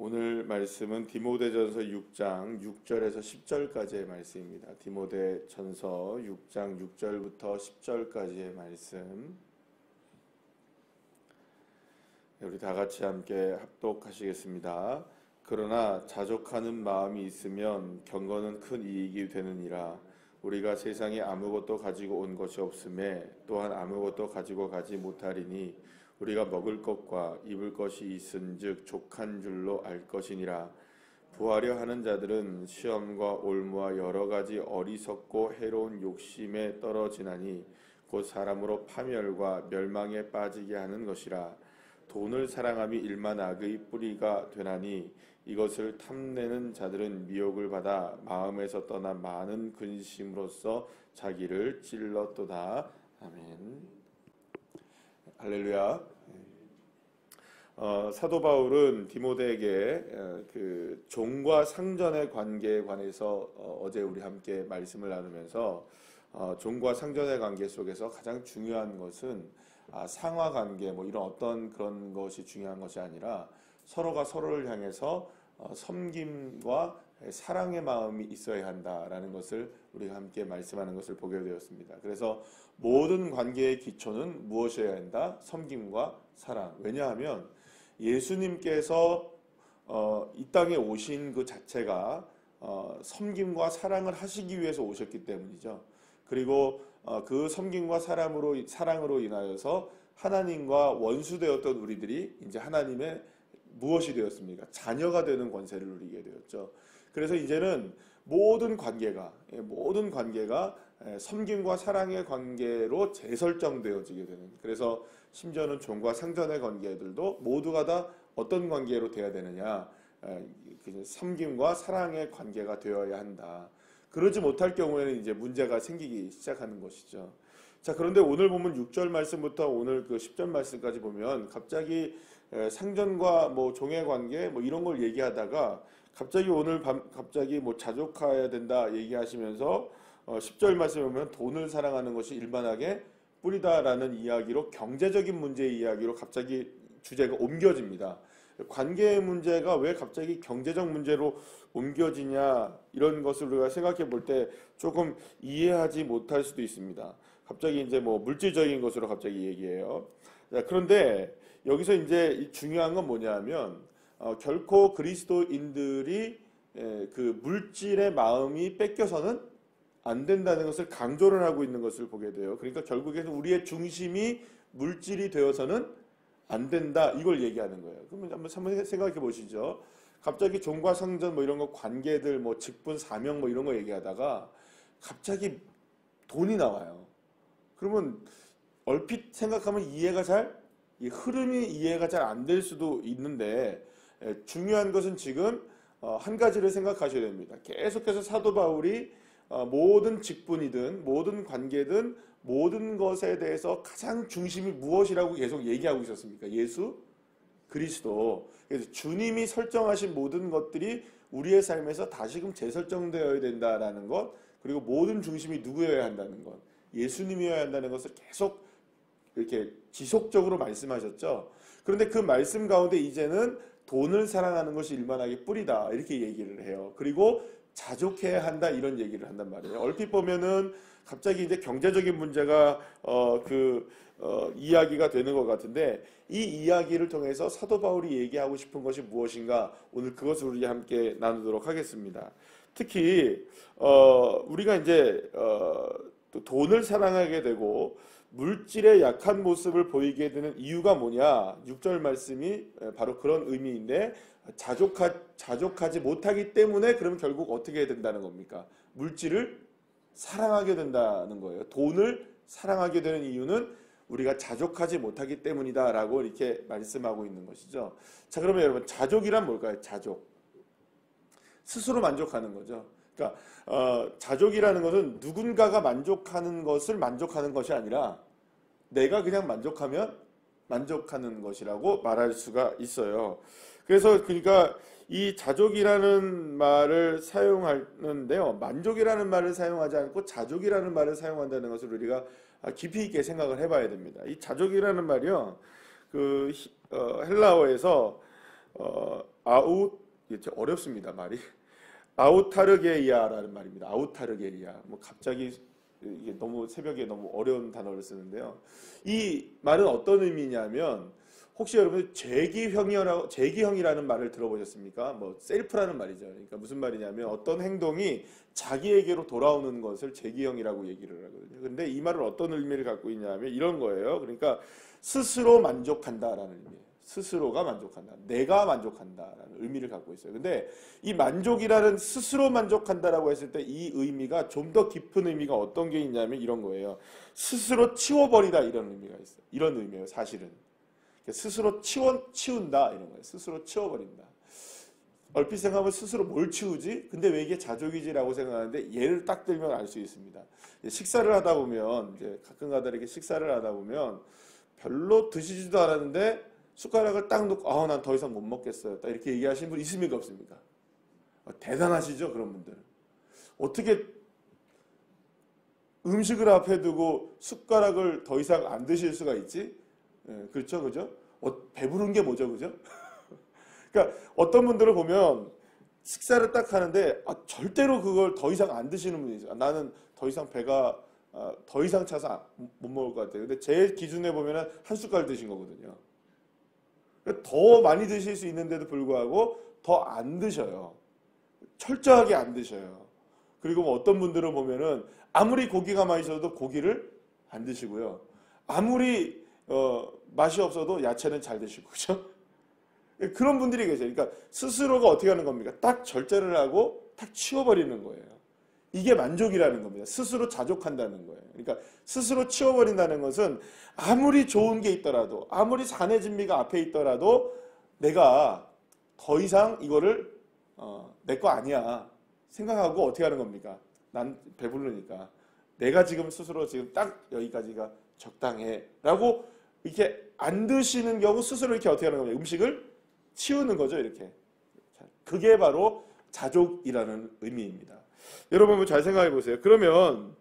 오늘 말씀은 디모데전서 6장 6절에서 10절까지의 말씀입니다. 디모데전서 6장 6절부터 10절까지의 말씀. 우리 다 같이 함께 합독하시겠습니다. 그러나 자족하는 마음이 있으면 경건은 큰 이익이 되느니라. 우리가 세상에 아무것도 가지고 온 것이 없음에 또한 아무것도 가지고 가지 못하리니 우리가 먹을 것과 입을 것이 있은즉 족한 줄로 알 것이니라. 부하려 하는 자들은 시험과 올무와 여러 가지 어리석고 해로운 욕심에 떨어지나니 곧 사람으로 파멸과 멸망에 빠지게 하는 것이라. 돈을 사랑함이 일만 악의 뿌리가 되나니 이것을 탐내는 자들은 미혹을 받아 마음에서 떠나 많은 근심으로써 자기를 찔렀도다. 아멘. 할렐루야. 사도 바울은 디모데에게 그 종과 상전의 관계에 관해서 어제 우리 함께 말씀을 나누면서 종과 상전의 관계 속에서 가장 중요한 것은 상하 관계 뭐 이런 어떤 그런 것이 중요한 것이 아니라 서로가 서로를 향해서 섬김과 사랑의 마음이 있어야 한다라는 것을 우리가 함께 말씀하는 것을 보게 되었습니다. 그래서 모든 관계의 기초는 무엇이어야 한다? 섬김과 사랑. 왜냐하면 예수님께서 이 땅에 오신 그 자체가 섬김과 사랑을 하시기 위해서 오셨기 때문이죠. 그리고 그 섬김과 사랑으로 인하여서 하나님과 원수되었던 우리들이 이제 하나님의 무엇이 되었습니까? 자녀가 되는 권세를 누리게 되었죠. 그래서 이제는 모든 관계가 섬김과 사랑의 관계로 재설정되어지게 되는, 그래서 심지어는 종과 상전의 관계들도 모두가 다 어떤 관계로 되어야 되느냐, 섬김과 사랑의 관계가 되어야 한다. 그러지 못할 경우에는 이제 문제가 생기기 시작하는 것이죠. 자, 그런데 오늘 보면 6절 말씀부터 오늘 그 10절 말씀까지 보면 갑자기 상전과 뭐 종의 관계 뭐 이런 걸 얘기하다가 갑자기 갑자기 뭐 자족해야 된다 얘기하시면서 10절 말씀에 보면 돈을 사랑하는 것이 일만하게 뿌리다라는 이야기로, 경제적인 문제의 이야기로 갑자기 주제가 옮겨집니다. 관계의 문제가 왜 갑자기 경제적 문제로 옮겨지냐, 이런 것을 우리가 생각해 볼 때 조금 이해하지 못할 수도 있습니다. 갑자기 이제 뭐 물질적인 것으로 갑자기 얘기해요. 그런데 여기서 이제 중요한 건 뭐냐면 결코 그리스도인들이 그 물질의 마음이 뺏겨서는 안 된다는 것을 강조를 하고 있는 것을 보게 돼요. 그러니까 결국에는 우리의 중심이 물질이 되어서는 안 된다, 이걸 얘기하는 거예요. 그러면 한번 생각해 보시죠. 갑자기 종과 상전 뭐 이런 거 관계들 뭐 직분 사명 뭐 이런 거 얘기하다가 갑자기 돈이 나와요. 그러면 얼핏 생각하면 이 흐름이 이해가 잘 안 될 수도 있는데, 중요한 것은 지금 한 가지를 생각하셔야 됩니다. 계속해서 사도 바울이 모든 직분이든 모든 관계든 모든 것에 대해서 가장 중심이 무엇이라고 계속 얘기하고 있었습니까? 예수 그리스도. 그래서 주님이 설정하신 모든 것들이 우리의 삶에서 다시금 재설정되어야 된다라는 것, 그리고 모든 중심이 누구여야 한다는 것, 예수님이어야 한다는 것을 계속 이렇게 지속적으로 말씀하셨죠. 그런데 그 말씀 가운데 이제는 돈을 사랑하는 것이 일만하게 뿌리다, 이렇게 얘기를 해요. 그리고 자족해야 한다, 이런 얘기를 한단 말이에요. 얼핏 보면은 갑자기 이제 경제적인 문제가 이야기가 되는 것 같은데, 이 이야기를 통해서 사도 바울이 얘기하고 싶은 것이 무엇인가, 오늘 그것을 우리 함께 나누도록 하겠습니다. 특히 우리가 이제 또 돈을 사랑하게 되고 물질의 약한 모습을 보이게 되는 이유가 뭐냐, 6절 말씀이 바로 그런 의미인데, 자족하지 못하기 때문에 그럼 결국 어떻게 해야 된다는 겁니까? 물질을 사랑하게 된다는 거예요. 돈을 사랑하게 되는 이유는 우리가 자족하지 못하기 때문이다 라고 이렇게 말씀하고 있는 것이죠. 자, 그러면 여러분, 자족이란 뭘까요? 자족, 스스로 만족하는 거죠. 그러니까 자족이라는 것은 누군가가 만족하는 것을 만족하는 것이 아니라 내가 그냥 만족하면 만족하는 것이라고 말할 수가 있어요. 그래서 그러니까 이 자족이라는 말을 사용하는데요, 만족이라는 말을 사용하지 않고 자족이라는 말을 사용한다는 것을 우리가 깊이 있게 생각을 해봐야 됩니다. 이 자족이라는 말이요, 헬라어에서 이게 어렵습니다, 말이. 아우타르게이아라는 말입니다. 아우타르게이아. 뭐 갑자기 이게 너무 새벽에 너무 어려운 단어를 쓰는데요. 이 말은 어떤 의미냐면 혹시 여러분 재기형이라는 말을 들어보셨습니까? 뭐 셀프라는 말이죠. 그러니까 무슨 말이냐면 어떤 행동이 자기에게로 돌아오는 것을 재기형이라고 얘기를 하거든요. 근데 이 말은 어떤 의미를 갖고 있냐면 이런 거예요. 그러니까 스스로 만족한다라는 의미예요. 스스로가 만족한다. 내가 만족한다라는 의미를 갖고 있어요. 근데 이 만족이라는 스스로 만족한다라고 했을 때 이 의미가 좀 더 깊은 의미가 어떤 게 있냐면 이런 거예요. 스스로 치워버리다 이런 의미가 있어요. 이런 의미예요. 사실은. 스스로 치운다 이런 거예요. 스스로 치워버린다. 얼핏 생각하면 스스로 뭘 치우지? 근데 왜 이게 자족이지라고 생각하는데 예를 딱 들면 알 수 있습니다. 식사를 하다 보면 이제 가끔가다 이렇게 식사를 하다 보면 별로 드시지도 않았는데 숟가락을 딱 놓고 난 더 이상 못 먹겠어요. 딱 이렇게 얘기하시는 분 있습니까 없습니까? 대단하시죠 그런 분들은. 어떻게 음식을 앞에 두고 숟가락을 더 이상 안 드실 수가 있지? 그렇죠, 그죠? 배부른 게 뭐죠, 그죠? 그러니까 어떤 분들을 보면 식사를 딱 하는데 절대로 그걸 더 이상 안 드시는 분이 있어요. 나는 더 이상 배가 더 이상 차서 못 먹을 것 같아요. 근데 제 기준에 보면은 한 숟갈 드신 거거든요. 그러니까 더 많이 드실 수 있는데도 불구하고 더 안 드셔요. 철저하게 안 드셔요. 그리고 뭐 어떤 분들은 보면은 아무리 고기가 맛있어도 고기를 안 드시고요. 아무리 맛이 없어도 야채는 잘 드시고 그죠? 그런 분들이 계세요. 그러니까 스스로가 어떻게 하는 겁니까? 딱 절제를 하고 딱 치워버리는 거예요. 이게 만족이라는 겁니다. 스스로 자족한다는 거예요. 그러니까 스스로 치워버린다는 것은 아무리 좋은 게 있더라도 아무리 산의 진미가 앞에 있더라도 내가 더 이상 이거를 내 거 아니야 생각하고 어떻게 하는 겁니까? 난 배부르니까 내가 지금 스스로 지금 딱 여기까지가 적당해 라고 이렇게 안 드시는 경우 스스로 이렇게 어떻게 하는 겁니까? 음식을 치우는 거죠. 이렇게. 그게 바로 자족이라는 의미입니다. 여러분 잘 생각해 보세요. 그러면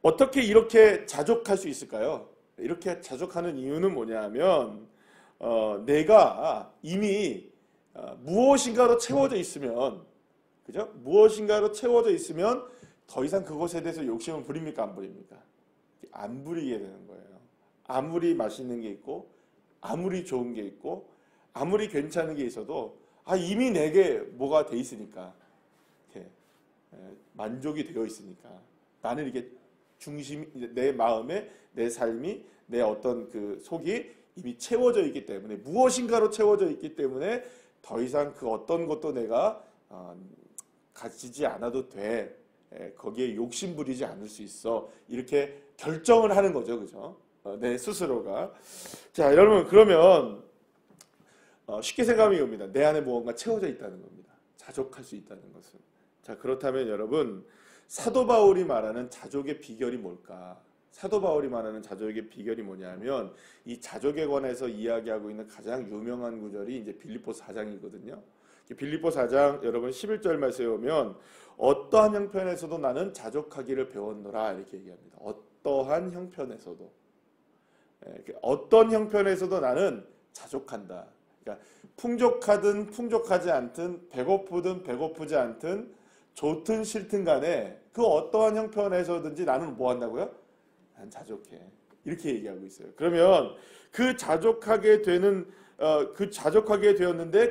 어떻게 이렇게 자족할 수 있을까요? 이렇게 자족하는 이유는 뭐냐면 내가 이미 무엇인가로 채워져 있으면 그죠? 무엇인가로 채워져 있으면 더 이상 그것에 대해서 욕심을 부립니까? 안 부립니까? 안 부리게 되는 거예요. 아무리 맛있는 게 있고 아무리 좋은 게 있고 아무리 괜찮은 게 있어도 이미 내게 뭐가 돼 있으니까 이렇게 만족이 되어 있으니까 나는 이게 내 마음에 내 삶이 내 어떤 그 속이 이미 채워져 있기 때문에 무엇인가로 채워져 있기 때문에 더 이상 그 어떤 것도 내가 가지지 않아도 돼. 거기에 욕심 부리지 않을 수 있어. 이렇게 결정을 하는 거죠. 그죠? 내 스스로가. 자, 여러분 그러면 쉽게 생각하면 이겁니다. 내 안에 무언가 채워져 있다는 겁니다. 자족할 수 있다는 것은. 자, 그렇다면 여러분 사도 바울이 말하는 자족의 비결이 뭘까? 사도 바울이 말하는 자족의 비결이 뭐냐면 이 자족에 관해서 이야기하고 있는 가장 유명한 구절이 이제 빌립보서 4장이거든요. 빌립보서 4장 여러분 11절 말씀에 보면 어떠한 형편에서도 나는 자족하기를 배웠노라 이렇게 얘기합니다. 어떠한 형편에서도 어떤 형편에서도 나는 자족한다. 그러니까 풍족하든 풍족하지 않든 배고프든 배고프지 않든 좋든 싫든 간에 그 어떠한 형편에서든지 나는 뭐 한다고요? 난 자족해. 이렇게 얘기하고 있어요. 그러면 그 자족하게 되었는데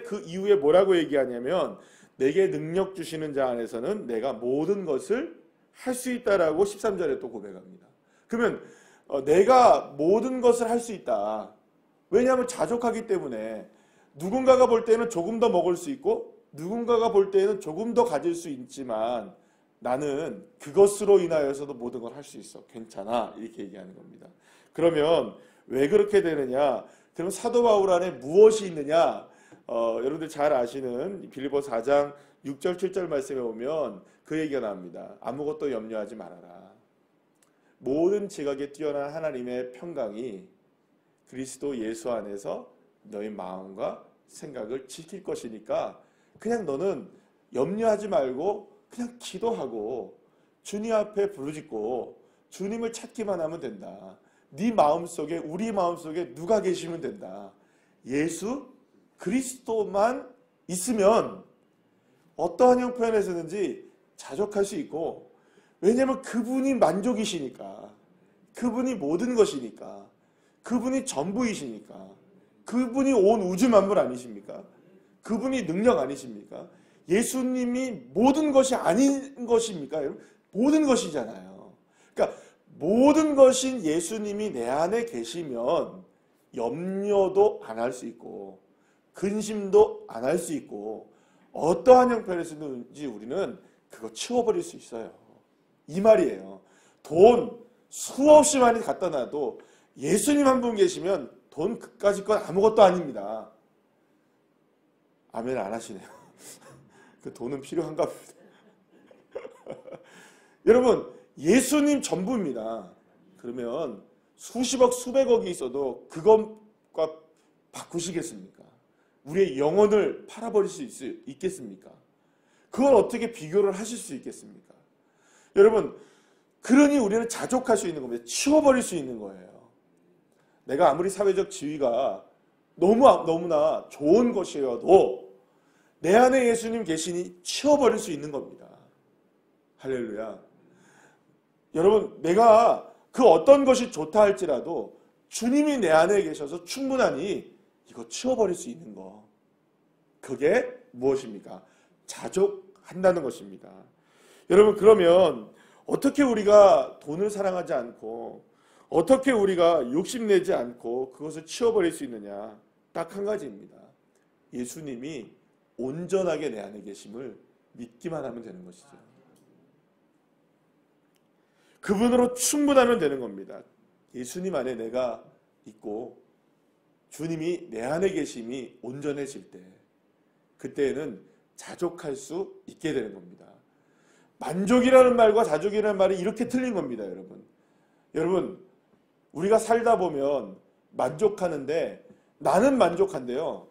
그 이후에 뭐라고 얘기하냐면 내게 능력 주시는 자 안에서는 내가 모든 것을 할 수 있다라고 13절에 또 고백합니다. 그러면 내가 모든 것을 할 수 있다. 왜냐하면 자족하기 때문에 누군가가 볼 때는 조금 더 먹을 수 있고 누군가가 볼 때는 조금 더 가질 수 있지만 나는 그것으로 인하여서도 모든 걸 할 수 있어. 괜찮아. 이렇게 얘기하는 겁니다. 그러면 왜 그렇게 되느냐? 그럼 사도 바울 안에 무엇이 있느냐? 여러분들 잘 아시는 빌립보서 4장 6절 7절 말씀에 보면 그 얘기가 나옵니다. 아무것도 염려하지 말아라. 모든 지각에 뛰어난 하나님의 평강이 그리스도 예수 안에서 너의 마음과 생각을 지킬 것이니까 그냥 너는 염려하지 말고 그냥 기도하고 주님 앞에 부르짖고 주님을 찾기만 하면 된다. 네 마음속에 우리 마음속에 누가 계시면 된다. 예수 그리스도만 있으면 어떠한 형편에서든지 자족할 수 있고, 왜냐하면 그분이 만족이시니까, 그분이 모든 것이니까, 그분이 전부이시니까, 그분이 온 우주 만물 아니십니까? 그분이 능력 아니십니까? 예수님이 모든 것이 아닌 것입니까? 여러분? 모든 것이잖아요. 그러니까 모든 것인 예수님이 내 안에 계시면 염려도 안 할 수 있고 근심도 안 할 수 있고 어떠한 형편에서든지 우리는 그거 치워버릴 수 있어요. 이 말이에요. 돈 수없이 많이 갖다 놔도 예수님 한 분 계시면 돈 그까짓 건 아무것도 아닙니다. 아멘 안 하시네요. 그 돈은 필요한가 봅니다. 여러분, 예수님 전부입니다. 그러면 수십억 수백억이 있어도 그것과 바꾸시겠습니까? 우리의 영혼을 팔아버릴 수 있겠습니까? 그걸 어떻게 비교를 하실 수 있겠습니까? 여러분, 그러니 우리는 자족할 수 있는 겁니다. 치워버릴 수 있는 거예요. 내가 아무리 사회적 지위가 너무나 좋은 것이어도 내 안에 예수님 계시니 치워버릴 수 있는 겁니다. 할렐루야. 여러분, 내가 그 어떤 것이 좋다 할지라도 주님이 내 안에 계셔서 충분하니 이거 치워버릴 수 있는 거. 그게 무엇입니까? 자족한다는 것입니다. 여러분, 그러면 어떻게 우리가 돈을 사랑하지 않고 어떻게 우리가 욕심내지 않고 그것을 치워버릴 수 있느냐? 딱 한 가지입니다. 예수님이 온전하게 내 안에 계심을 믿기만 하면 되는 것이죠. 그분으로 충분하면 되는 겁니다. 예수님 안에 내가 있고 주님이 내 안에 계심이 온전해질 때 그때에는 자족할 수 있게 되는 겁니다. 만족이라는 말과 자족이라는 말이 이렇게 틀린 겁니다. 여러분 우리가 살다 보면 만족하는데 나는 만족한데요.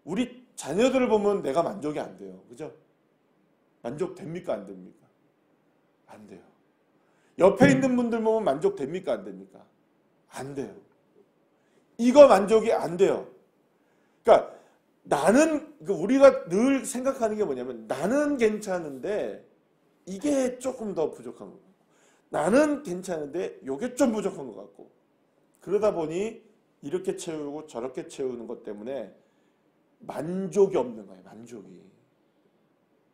우리 자녀들을 보면 내가 만족이 안 돼요. 그죠? 만족됩니까? 안 됩니까? 안 돼요. 옆에 있는 분들 보면 만족됩니까? 안 됩니까? 안 돼요. 이거 만족이 안 돼요. 그러니까 우리가 늘 생각하는 게 뭐냐면 나는 괜찮은데 이게 조금 더 부족한 것 같고 나는 괜찮은데 이게 좀 부족한 것 같고 그러다 보니 이렇게 채우고 저렇게 채우는 것 때문에 만족이 없는 거예요. 만족이.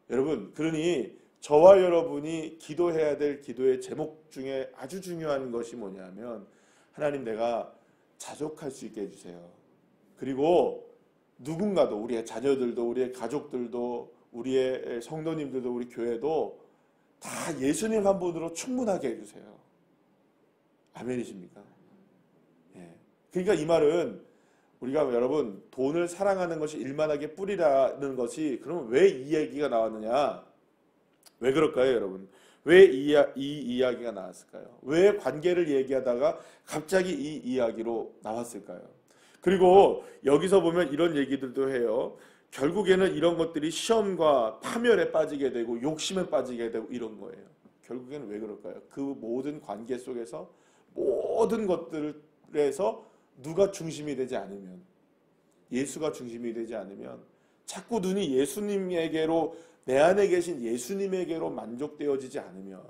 여러분, 그러니 저와 여러분이 기도해야 될 기도의 제목 중에 아주 중요한 것이 뭐냐면 하나님 내가 자족할 수 있게 해주세요. 그리고 누군가도 우리의 자녀들도 우리의 가족들도 우리의 성도님들도 우리 교회도 다 예수님 한 분으로 충분하게 해주세요. 아멘이십니까? 예. 그러니까 이 말은 우리가 여러분 돈을 사랑하는 것이 일만하게 뿌리라는 것이 그러면 왜 이 얘기가 나왔느냐? 왜 그럴까요, 여러분? 왜 이 이야기가 나왔을까요? 왜 관계를 얘기하다가 갑자기 이 이야기로 나왔을까요? 그리고 여기서 보면 이런 얘기들도 해요. 결국에는 이런 것들이 시험과 파멸에 빠지게 되고 욕심에 빠지게 되고 이런 거예요. 결국에는 왜 그럴까요? 그 모든 관계 속에서 모든 것들에서 누가 중심이 되지 않으면 예수가 중심이 되지 않으면 자꾸 눈이 예수님에게로 내 안에 계신 예수님에게로 만족되어지지 않으면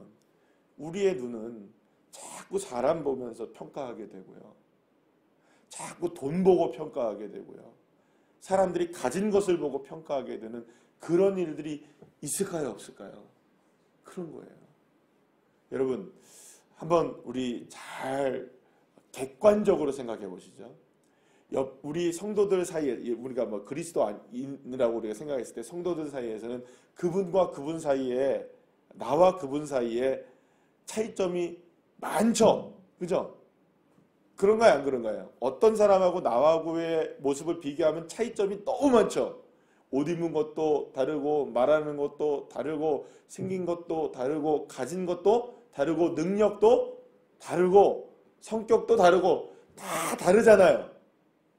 우리의 눈은 자꾸 사람 보면서 평가하게 되고요. 자꾸 돈 보고 평가하게 되고요. 사람들이 가진 것을 보고 평가하게 되는 그런 일들이 있을까요? 없을까요? 그런 거예요. 여러분, 한번 우리 잘 객관적으로 생각해 보시죠. 우리 성도들 사이에 우리가 뭐 그리스도인이라고 우리가 생각했을 때 성도들 사이에서는 그분과 그분 사이에 나와 그분 사이에 차이점이 많죠. 그죠? 그런가요? 안 그런가요? 어떤 사람하고 나하고의 모습을 비교하면 차이점이 너무 많죠. 옷 입은 것도 다르고 말하는 것도 다르고 생긴 것도 다르고 가진 것도 다르고 능력도 다르고 성격도 다르고 다 다르잖아요.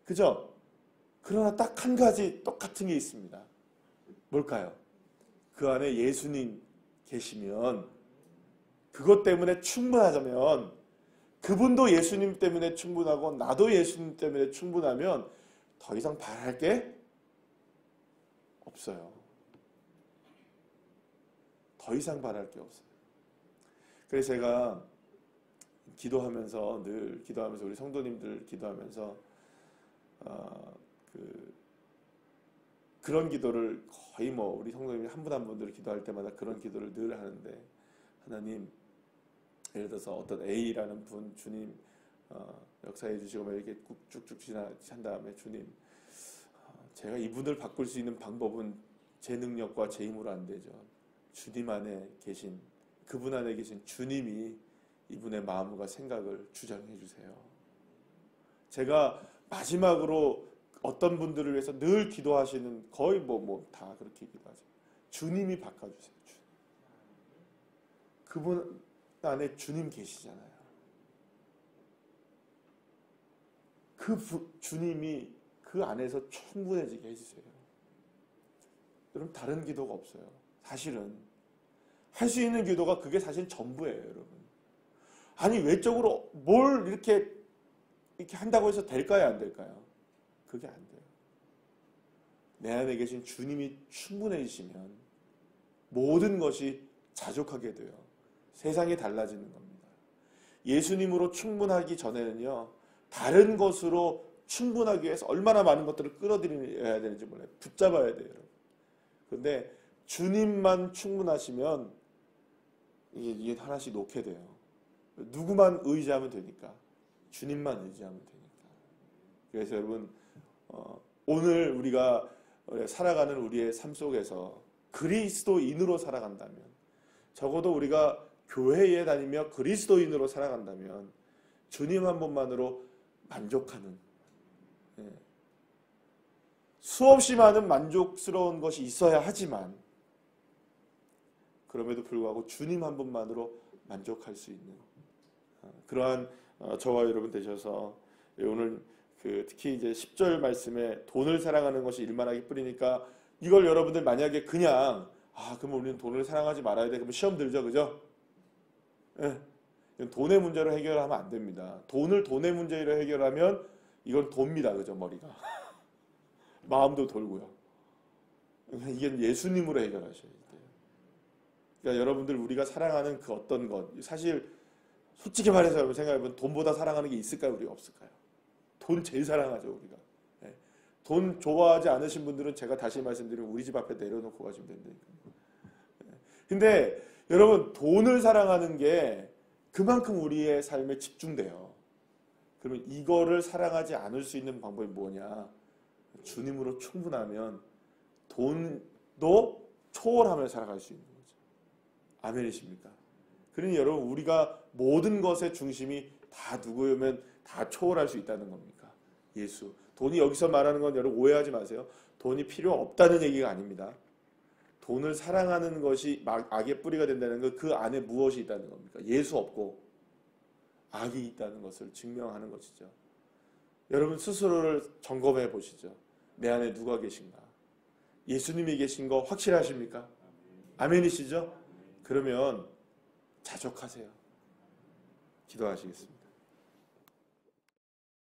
그죠? 그러나 딱 한 가지 똑같은 게 있습니다. 뭘까요? 그 안에 예수님 계시면 그것 때문에 충분하자면 그분도 예수님 때문에 충분하고 나도 예수님 때문에 충분하면 더 이상 바랄 게 없어요. 더 이상 바랄 게 없어요. 그래서 제가 기도하면서 늘 기도하면서 우리 성도님들 기도하면서 그런 기도를 거의 뭐 우리 성도님이 한 분 한 분들 기도할 때마다 그런 기도를 늘 하는데, 하나님, 예를 들어서 어떤 A라는 분 주님 역사해 주시고 이렇게 쭉쭉 지난 다음에 주님, 제가 이분을 바꿀 수 있는 방법은 제 능력과 제 힘으로 안 되죠. 주님 안에 계신, 그분 안에 계신 주님이 이분의 마음과 생각을 주장해 주세요. 제가 마지막으로 어떤 분들을 위해서 늘 기도하시는, 거의 다 그렇게 기도하죠. 주님이 바꿔주세요. 그분 안에 주님 계시잖아요. 주님이 그 안에서 충분해지게 해주세요. 여러분, 다른 기도가 없어요. 사실은 할 수 있는 기도가 그게 사실 전부예요, 여러분. 아니, 외적으로 뭘 이렇게 한다고 해서 될까요, 안 될까요? 그게 안 돼요. 내 안에 계신 주님이 충분해지시면 모든 것이 자족하게 돼요. 세상이 달라지는 겁니다. 예수님으로 충분하기 전에는요, 다른 것으로 충분하기 위해서 얼마나 많은 것들을 끌어들여야 되는지 몰라요. 붙잡아야 돼요, 여러분. 그런데 주님만 충분하시면 이게 하나씩 놓게 돼요. 누구만 의지하면 되니까. 주님만 의지하면 되니까. 그래서 여러분, 오늘 우리가 살아가는 우리의 삶 속에서 그리스도인으로 살아간다면, 적어도 우리가 교회에 다니며 그리스도인으로 살아간다면 주님 한 분만으로 만족하는, 수없이 많은 만족스러운 것이 있어야 하지만 그럼에도 불구하고 주님 한 분만으로 만족할 수 있는 그러한 저와 여러분 되셔서, 오늘 특히 이제 10절 말씀에 돈을 사랑하는 것이 일만하기 뿐이니까, 이걸 여러분들 만약에 그냥 그럼 우리는 돈을 사랑하지 말아야 돼, 그러면 시험 들죠, 그죠? 돈의 문제로 해결하면 안 됩니다. 돈을 돈의 문제로 해결하면 이건 돕니다, 그죠? 머리가 마음도 돌고요. 이게 예수님으로 해결하셔야 돼요. 그러니까 여러분들, 우리가 사랑하는 그 어떤 것, 사실 솔직히 말해서 여러분 생각해보면 돈보다 사랑하는 게 있을까요? 우리가 없을까요? 돈 제일 사랑하죠, 우리가. 돈 좋아하지 않으신 분들은 제가 다시 말씀드리면 우리 집 앞에 내려놓고 가시면 된다니까요. 근데 여러분, 돈을 사랑하는 게 그만큼 우리의 삶에 집중돼요. 그러면 이거를 사랑하지 않을 수 있는 방법이 뭐냐? 주님으로 충분하면 돈도 초월하며 살아갈 수 있는 거죠. 아멘이십니까? 그러니 여러분, 우리가 모든 것의 중심이 다 누구면 다 초월할 수 있다는 겁니까? 예수. 돈이 여기서 말하는 건 여러분 오해하지 마세요. 돈이 필요 없다는 얘기가 아닙니다. 돈을 사랑하는 것이 악의 뿌리가 된다는 건 그 안에 무엇이 있다는 겁니까? 예수 없고 악이 있다는 것을 증명하는 것이죠. 여러분 스스로를 점검해 보시죠. 내 안에 누가 계신가? 예수님이 계신 거 확실하십니까? 아멘이시죠? 그러면 자족하세요. 기도하시겠습니다.